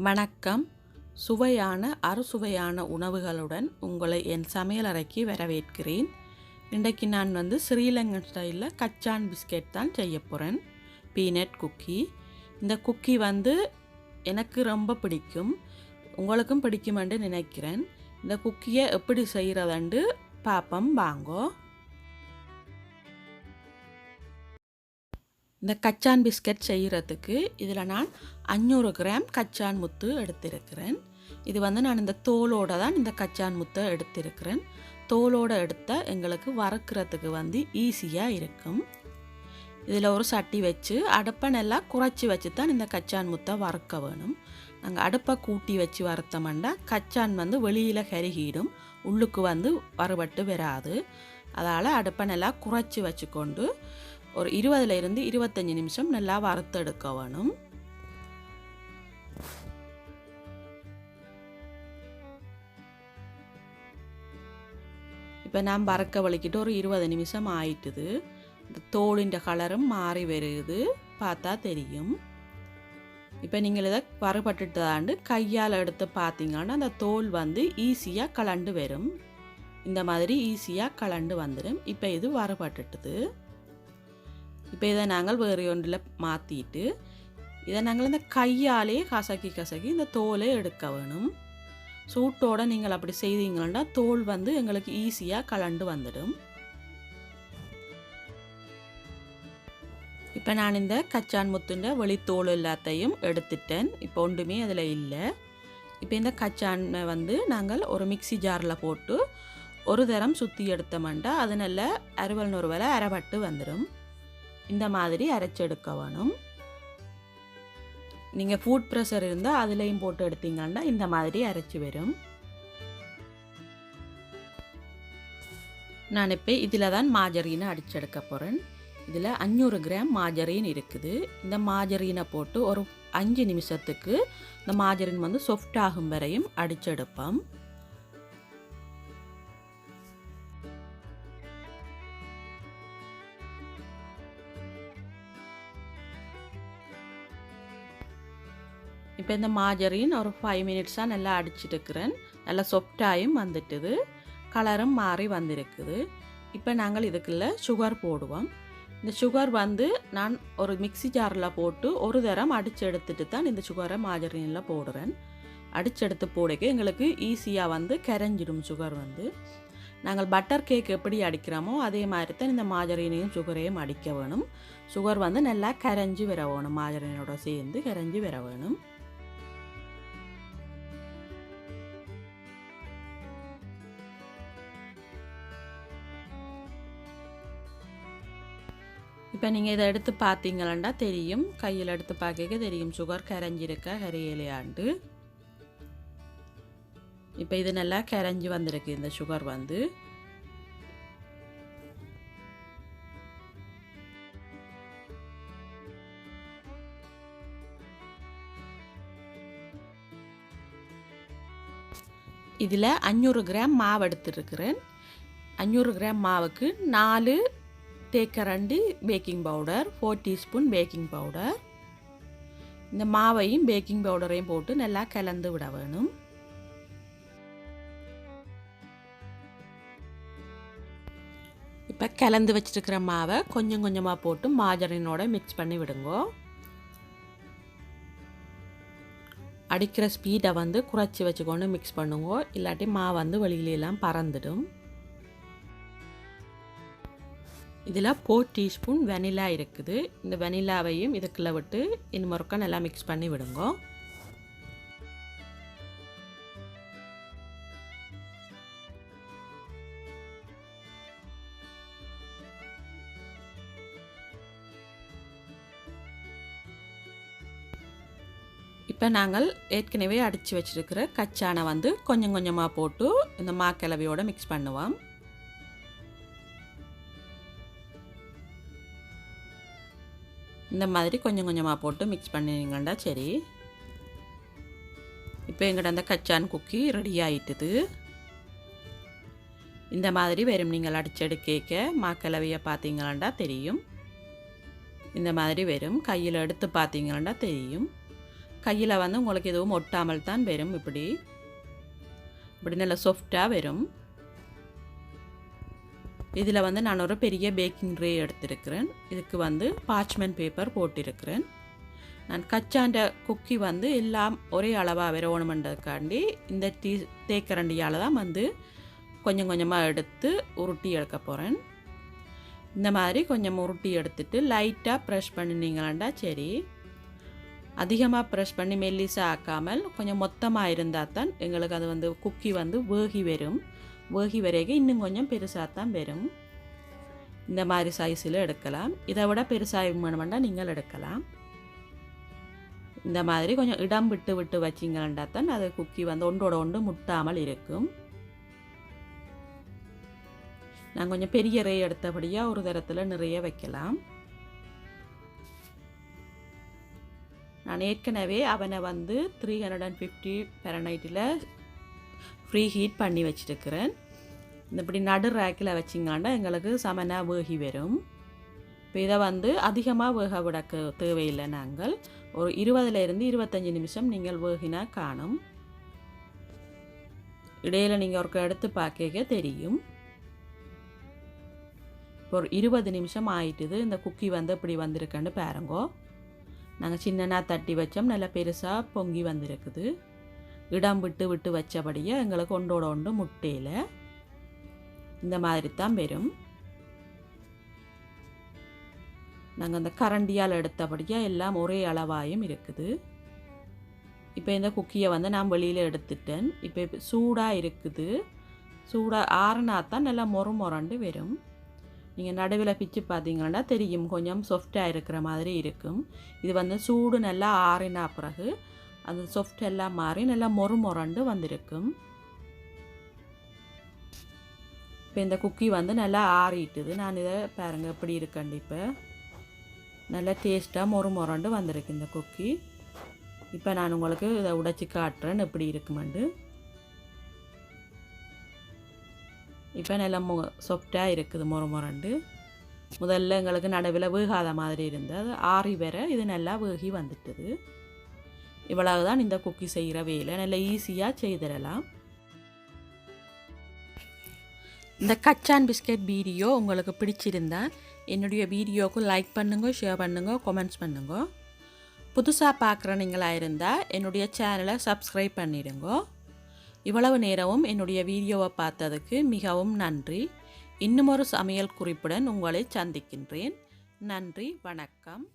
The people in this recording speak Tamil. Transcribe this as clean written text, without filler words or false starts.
வணக்கம். சுவையான அறுசுவையான உணவுகளுடன் உங்களை என் சமையலறைக்கு வரவேற்கிறேன். இன்றைக்கு நான் ஸ்ரீலங்கன் ஸ்டைலில் கச்சான் பிஸ்கெட் தான் செய்ய போகிறேன். Peanut cookie. இந்த குக்கி எனக்கு ரொம்ப பிடிக்கும், உங்களுக்கும் பிடிக்கும் என்று நினைக்கிறேன். இந்த குக்கியை எப்படி செய்கிறதுண்டு பாப்பம் வாங்கோ. இந்த கச்சான் பிஸ்கட் செய்கிறதுக்கு இதில் நான் 500 கிராம் கச்சான் முத்து எடுத்திருக்கிறேன். இது நான் இந்த தோலோடு தான் இந்த கச்சான் முத்தை எடுத்திருக்கிறேன். தோலோடு எடுத்தால் எங்களுக்கு வறுக்கிறதுக்கு ஈஸியாக இருக்கும். இதில் ஒரு சட்டி வச்சு அடுப்பை நல்லா குறைச்சி வச்சு தான் இந்த கச்சான் முத்தை வறுக்க வேணும். நாங்கள் அடுப்பை கூட்டி வச்சு வறுத்தோம்னா கச்சான் வெளியில் கருகிடும், உள்ளுக்கு வறுபட்டு வராது. அதால் அடுப்பை நல்லா குறைச்சி வச்சுக்கொண்டு ஒரு 20 to 25 நிமிஷம் நல்லா வறுத்து எடுக்க வேணும். இப்போ நான் வறுக்க வலிக்கிட்டு ஒரு 20 நிமிஷம் ஆயிட்டுது. இந்த தோலின் கலரும் மாறி வருது, பார்த்தா தெரியும். இப்போ நீங்கள் இதை வறுபட்டுட்டு கையால் எடுத்து பார்த்தீங்கன்னா அந்த தோல் ஈஸியாக கலண்டு வரும். இந்த மாதிரி ஈஸியாக கலண்டு வந்துடும். இப்போ இது வறுபட்டுட்டுது. இப்போ இதை நாங்கள் வேறு ஒன்றில் மாற்றிட்டு இதை நாங்கள் இந்த கையாலே கசக்கி இந்த தோலை எடுக்க வேணும். சூட்டோடு நீங்கள் அப்படி செய்தீங்கன்னா தோல் எங்களுக்கு ஈஸியாக கலண்டு வந்துடும். இப்போ நான் இந்த கச்சான் முத்துண்ட வெளித்தோல் எல்லாத்தையும் எடுத்துட்டேன். இப்போ ஒன்றுமே அதில் இல்லை. இப்போ இந்த கச்சானை நாங்கள் ஒரு மிக்சி ஜாரில் போட்டு ஒரு தரம் சுற்றி எடுத்தோம்னா அது நல்ல அறுவல் நொறுவலை அரைபட்டு வந்துடும். இந்த மாதிரி அரைச்செடுக்க வேணும். நீங்கள் ஃபுட் ப்ரெஷர் இருந்தால் அதுலேயும் போட்டு எடுத்தீங்கன்னா இந்த மாதிரி அரைச்சி வரும். நான் இப்போ இதில் தான் மாஜரீனை அடிச்செடுக்க போகிறேன். இதில் 500 கிராம் மாஜரீன் இருக்குது. இந்த மாஜரீனை போட்டு ஒரு 5 நிமிஷத்துக்கு இந்த மாஜரீன் சாஃப்ட் ஆகும் வரையும் அடிச்செடுப்போம். இப்போ இந்த மாஜரின் ஒரு 5 மினிட்ஸாக நல்லா அடிச்சிட்டுருக்கிறேன். நல்லா சாஃப்டாயும் வந்துட்டுது, கலரும் மாறி வந்திருக்குது. இப்போ நாங்கள் இதுக்குள்ள சுகர் போடுவோம். இந்த சுகர் நான் ஒரு மிக்சி ஜாரில் போட்டு ஒரு தரம் அடித்து எடுத்துட்டு தான் இந்த சுகரை மாஜரினில் போடுறேன். அடிச்செடுத்து போடுக்க எங்களுக்கு ஈஸியாக கரைஞ்சிடும். சுகர் நாங்கள் பட்டர் கேக் எப்படி அடிக்கிறோமோ அதே மாதிரி தான் இந்த மாஜரினையும் சுகரையும் அடிக்க வேணும். சுகர் நல்லா கரைஞ்சி வர வேணும், மாஜரினோட சேர்ந்து கரைஞ்சி வர வேணும். இப்போ நீங்கள் இதை எடுத்து பார்த்தீங்களா தெரியும், கையில் எடுத்து பார்க்க தெரியும் சுகர் கரைஞ்சிருக்க கரையிலையாண்டு. இப்போ இது நல்லா கரைஞ்சி வந்திருக்கு இந்த சுகர் இதில் 500 கிராம் மாவு எடுத்துருக்கிறேன். 500 கிராம் மாவுக்கு 4 தேக்கரண்டி baking powder, 4 teaspoon baking powder. இந்த மாவையும் பேக்கிங் பவுடரையும் போட்டு நல்லா கலந்து விட வேணும். இப்போ கலந்து வச்சிருக்கிற மாவை கொஞ்சம் கொஞ்சமாக போட்டு மாஜரினோட மிக்ஸ் பண்ணி விடுங்கோ. அடிக்கிற ஸ்பீடை குறைச்சி வச்சுக்கொண்டு மிக்ஸ் பண்ணுங்க, இல்லாட்டி மாவு வெளியிலெல்லாம் பறந்துடும். இதில் 4 டீஸ்பூன் வெனிலா இருக்குது. இந்த வெனிலாவையும் இதுக்குள்ளே விட்டு இன்னும் முறுக்க நல்லா மிக்ஸ் பண்ணி விடுங்க. இப்போ நாங்கள் ஏற்கனவே அடித்து வச்சிருக்கிற கச்சானை கொஞ்சம் கொஞ்சமாக போட்டு இந்த மாக்கிழவையோடு மிக்ஸ் பண்ணுவோம். இந்த மாதிரி கொஞ்சம் கொஞ்சமாக போட்டு மிக்ஸ் பண்ணிங்கன்னா சரி. இப்போ எங்கிட்ட அந்த கச்சான் குக்கி ரெடி ஆகிட்டுது. இந்த மாதிரி வெறும் நீங்கள் அடிச்செடுக்க மாக்கிழவையை பார்த்தீங்களாண்டா தெரியும். இந்த மாதிரி வெறும் கையில் எடுத்து பார்த்தீங்கன்னா தெரியும். கையில் வந்து உங்களுக்கு எதுவும் ஒட்டாமல் தான் வரும். இப்படி நல்லா சாஃப்டாக வரும். இதில் வந்து நான் ஒரு பெரிய பேக்கிங் ட்ரே எடுத்திருக்கிறேன். இதுக்கு வந்து பார்ச்மெண்ட் பேப்பர் போட்டிருக்கிறேன். நான் கச்சாண்ட குக்கி வந்து எல்லாம் ஒரே அளவாக வரணுமென்றதுக்காண்டி இந்த தேக்கரண்டியால் தான் வந்து கொஞ்சம் கொஞ்சமாக எடுத்து உருட்டி எடுக்க போகிறேன். இந்த மாதிரி கொஞ்சம் உருட்டி எடுத்துட்டு லைட்டாக ப்ரெஷ் பண்ணினீங்களாண்டா சரி. அதிகமாக ப்ரெஷ் பண்ணி மெல்லிசாக ஆக்காமல் கொஞ்சம் மொத்தமாக இருந்தால் தான் எங்களுக்கு அது வந்து குக்கி வந்து வேகி வரும். வேகி வரைக்கும் இன்னும் கொஞ்சம் பெருசாக தான் வரும். இந்த மாதிரி சைஸில் எடுக்கலாம். இதை விட பெருசாக வேணுமெண்டா நீங்கள் எடுக்கலாம். இந்த மாதிரி கொஞ்சம் இடம் விட்டு விட்டு வச்சிங்கன்னா தான் அது குக்கி வந்து ஒன்றோட ஒன்று முட்டாமல் இருக்கும். நான் கொஞ்சம் பெரிய ரே எடுத்தபடியாக ஒரு தரத்தில் நிறைய வைக்கலாம். நான் ஏற்கனவே அவனை வந்து 350 Fahrenheit ஃப்ரீ ஹீட் பண்ணி வச்சுருக்கிறேன். இப்படி நடு ரேக்கில் வச்சிங்கன்னா எங்களுக்கு சமனாக வேகி வரும். இப்போ இதை வந்து அதிகமாக வேக விட தேவையில்லை. நாங்கள் ஒரு 20 to 25 நிமிஷம் நீங்கள் வேகினா காணும். இடையில் நீங்கள் ஒரு எடுத்து பார்க்க தெரியும். இப்போ ஒரு 20 நிமிஷம் ஆயிட்டுது. இந்த குக்கி வந்து இப்படி வந்திருக்குன்னு பாருங்கோ. நாங்கள் சின்னனா தட்டி வச்சோம், நல்லா பெருசாக பொங்கி வந்திருக்குது. இடம் விட்டு விட்டு வச்சபடியே எங்களுக்கு ஒன்றோட ஒன்று முட்டையில் இந்த மாதிரி தான் வரும். நாங்கள் அந்த கரண்டியால் எடுத்தபடியே எல்லாம் ஒரே அளவாயும் இருக்குது. இப்போ இந்த குக்கியை வந்து நான் வெளியில் எடுத்துட்டேன். இப்போ சூடாக இருக்குது. சூடாக ஆறுனா தான் நல்லா மொரண்டு வரும். நீங்கள் நடுவில் பிச்சு பார்த்தீங்கன்னா தெரியும், கொஞ்சம் சாஃப்டாக இருக்கிற மாதிரி இருக்கும். இது வந்து சூடு நல்லா ஆறினா பிறகு அந்த சாஃப்ட் எல்லாம் மாறி நல்லா மொரண்டு வந்திருக்கும். இப்போ இந்த குக்கி வந்து நல்லா ஆறிட்டுது. நான் இதை பாருங்கள் எப்படி இருக்குன்னு. இப்போ நல்லா டேஸ்ட்டாக மொரண்டு வந்திருக்கு இந்த குக்கி. இப்போ நான் உங்களுக்கு இதை உடைச்சி காட்டுறேன் எப்படி இருக்குமெண்டு. இப்போ நல்லா சாஃப்டாக இருக்குது மொரண்டு. முதல்ல எங்களுக்கு நடுவில் வேகாத மாதிரி இருந்தது. ஆறி வர இது நல்லா வேகி வந்துட்டுது. இவ்வளவுதான் இந்த குக்கி செய்கிற வேலை. நல்லா ஈஸியாக செய்திடலாம். இந்த கச்சான் பிஸ்கட் வீடியோ உங்களுக்கு பிடிச்சிருந்தா என்னுடைய வீடியோவுக்கு லைக் பண்ணுங்க, ஷேர் பண்ணுங்க, கமெண்ட்ஸ் பண்ணுங்க. புதுசாக பார்க்குற நீங்களாக இருந்தால் என்னுடைய சேனலை சப்ஸ்கிரைப் பண்ணிடுங்க. இவ்வளவு நேரமும் என்னுடைய வீடியோவை பார்த்ததுக்கு மிகவும் நன்றி. இன்னும் ஒரு சமையல் குறிப்புடன் உங்களை சந்திக்கின்றேன். நன்றி, வணக்கம்.